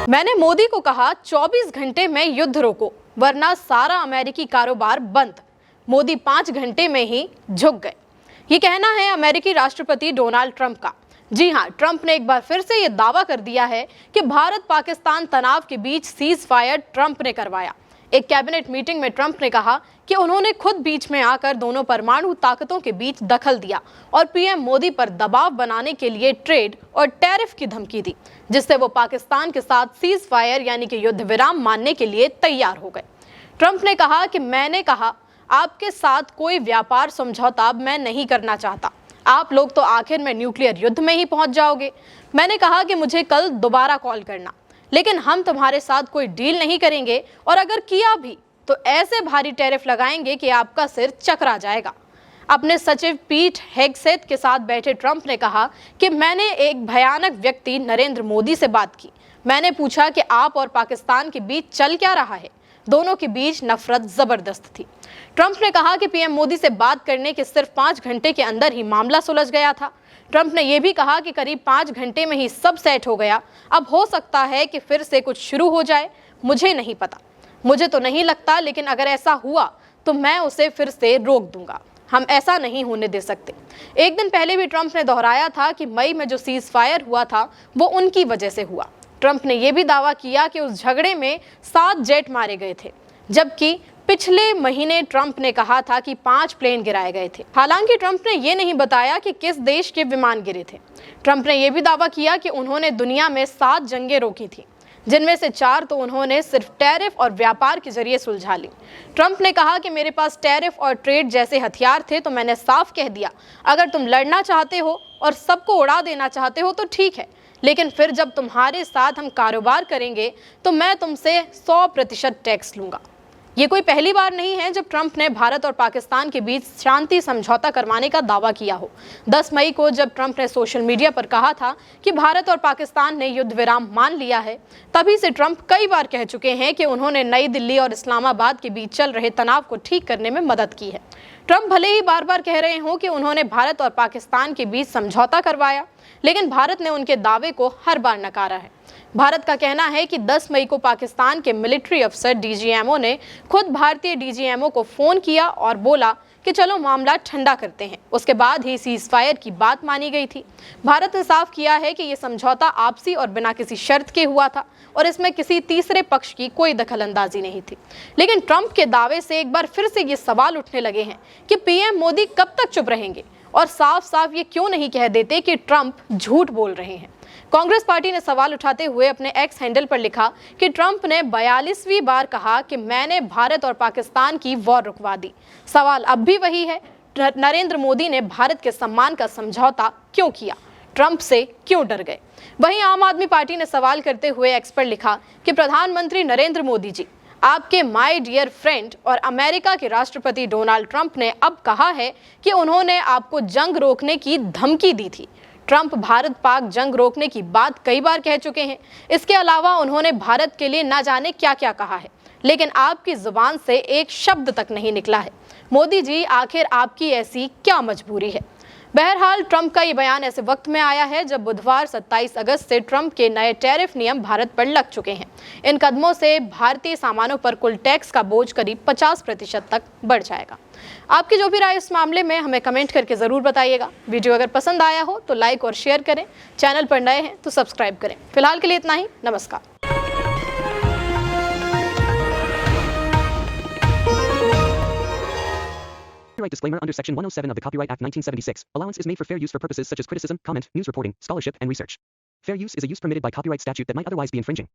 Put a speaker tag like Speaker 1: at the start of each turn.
Speaker 1: मैंने मोदी को कहा 24 घंटे में युद्ध रोको वरना सारा अमेरिकी कारोबार बंद। मोदी 5 घंटे में ही झुक गए। ये कहना है अमेरिकी राष्ट्रपति डोनाल्ड ट्रंप का। जी हां, ट्रंप ने एक बार फिर से ये दावा कर दिया है कि भारत पाकिस्तान तनाव के बीच सीज फायर ट्रंप ने करवाया। एक कैबिनेट मीटिंग में ट्रंप ने कहा कि उन्होंने खुद बीच में आकर दोनों परमाणु ताकतों के बीच दखल दिया और पीएम मोदी पर दबाव बनाने के लिए ट्रेड और टैरिफ की धमकी दी, जिससे वो पाकिस्तान के साथ सीज फायर यानी कि युद्ध विराम मानने के लिए तैयार हो गए। ट्रंप ने कहा कि मैंने कहा आपके साथ कोई व्यापार समझौता मैं नहीं करना चाहता। आप लोग तो आखिर में न्यूक्लियर युद्ध में ही पहुंच जाओगे। मैंने कहा कि मुझे कल दोबारा कॉल करना, लेकिन हम तुम्हारे साथ कोई डील नहीं करेंगे और अगर किया भी तो ऐसे भारी टैरिफ लगाएंगे कि आपका सिर चकरा जाएगा। अपने सचिव पीट हेगसेथ के साथ बैठे ट्रंप ने कहा कि मैंने एक भयानक व्यक्ति नरेंद्र मोदी से बात की। मैंने पूछा कि आप और पाकिस्तान के बीच चल क्या रहा है। दोनों के बीच नफरत जबरदस्त थी। ट्रंप ने कहा कि पीएम मोदी से बात करने के सिर्फ 5 घंटे के अंदर ही मामला सुलझ गया था। ट्रंप ने यह भी कहा कि करीब 5 घंटे में ही सब सेट हो गया। अब हो सकता है कि फिर से कुछ शुरू हो जाए, मुझे नहीं पता। मुझे तो नहीं लगता, लेकिन अगर ऐसा हुआ तो मैं उसे फिर से रोक दूंगा। हम ऐसा नहीं होने दे सकते। एक दिन पहले भी ट्रंप ने दोहराया था कि मई में जो सीज फायर हुआ था वो उनकी वजह से हुआ। ट्रंप ने यह भी दावा किया कि उस झगड़े में 7 जेट मारे गए थे, जबकि पिछले महीने ट्रंप ने कहा था कि 5 प्लेन गिराए गए थे। हालांकि ट्रंप ने यह नहीं बताया कि किस देश के विमान गिरे थे। ट्रंप ने यह भी दावा किया कि उन्होंने दुनिया में 7 जंगें रोकी थी, जिनमें से 4 तो उन्होंने सिर्फ टैरिफ और व्यापार के जरिए सुलझा ली। ट्रंप ने कहा कि मेरे पास टैरिफ और ट्रेड जैसे हथियार थे तो मैंने साफ कह दिया, अगर तुम लड़ना चाहते हो और सबको उड़ा देना चाहते हो तो ठीक है, लेकिन फिर जब तुम्हारे साथ हम कारोबार करेंगे तो मैं तुमसे 100% टैक्स लूंगा। ये कोई पहली बार नहीं है जब ट्रंप ने भारत और पाकिस्तान के बीच शांति समझौता करवाने का दावा किया हो। 10 मई को जब ट्रंप ने सोशल मीडिया पर कहा था कि भारत और पाकिस्तान ने युद्ध विराम मान लिया है, तभी से ट्रंप कई बार कह चुके हैं कि उन्होंने नई दिल्ली और इस्लामाबाद के बीच चल रहे तनाव को ठीक करने में मदद की है। ट्रंप भले ही बार बार कह रहे हों कि उन्होंने भारत और पाकिस्तान के बीच समझौता करवाया, लेकिन भारत ने उनके दावे को हर बार नकारा है। भारत का कहना है कि 10 मई को पाकिस्तान के मिलिट्री अफसर डीजीएमओ ने खुद भारतीय डीजीएमओ को फोन किया और बोला कि चलो मामला ठंडा करते हैं। उसके बाद ही सीज फायर की बात मानी गई थी। भारत ने साफ किया है कि यह समझौता आपसी और बिना किसी शर्त के हुआ था और इसमें किसी तीसरे पक्ष की कोई दखलंदाजी नहीं थी। लेकिन ट्रंप के दावे से एक बार फिर से ये सवाल उठने लगे हैं कि पीएम मोदी कब तक चुप रहेंगे और साफ साफ ये क्यों नहीं कह देते कि ट्रंप झूठ बोल रहे हैं। कांग्रेस पार्टी ने सवाल उठाते हुए अपने एक्स हैंडल पर लिखा कि ट्रंप ने 42वीं बार कहा कि मैंने भारत और पाकिस्तान की वॉर रुकवा दी। सवाल अब भी वही है, नरेंद्र मोदी ने भारत के सम्मान का समझौता क्यों किया? ट्रंप से क्यों डर गए? वहीं आम आदमी पार्टी ने सवाल करते हुए एक्स पर लिखा कि प्रधानमंत्री नरेंद्र मोदी जी, आपके माय डियर फ्रेंड और अमेरिका के राष्ट्रपति डोनाल्ड ट्रंप ने अब कहा है कि उन्होंने आपको जंग रोकने की धमकी दी थी। ट्रंप भारत पाक जंग रोकने की बात कई बार कह चुके हैं। इसके अलावा उन्होंने भारत के लिए ना जाने क्या क्या कहा है, लेकिन आपकी जुबान से एक शब्द तक नहीं निकला है। मोदी जी, आखिर आपकी ऐसी क्या मजबूरी है? बहरहाल ट्रंप का ये बयान ऐसे वक्त में आया है जब बुधवार 27 अगस्त से ट्रंप के नए टैरिफ नियम भारत पर लग चुके हैं। इन कदमों से भारतीय सामानों पर कुल टैक्स का बोझ करीब 50% तक बढ़ जाएगा। आपकी जो भी राय इस मामले में हमें कमेंट करके ज़रूर बताइएगा। वीडियो अगर पसंद आया हो तो लाइक और शेयर करें। चैनल पर नए हैं तो सब्सक्राइब करें। फिलहाल के लिए इतना ही। नमस्कार।
Speaker 2: Copyright disclaimer under Section 107 of the Copyright Act 1976. Allowance is made for fair use for purposes such as criticism, comment, news reporting, scholarship, and research. Fair use is a use permitted by copyright statute that might otherwise be infringing.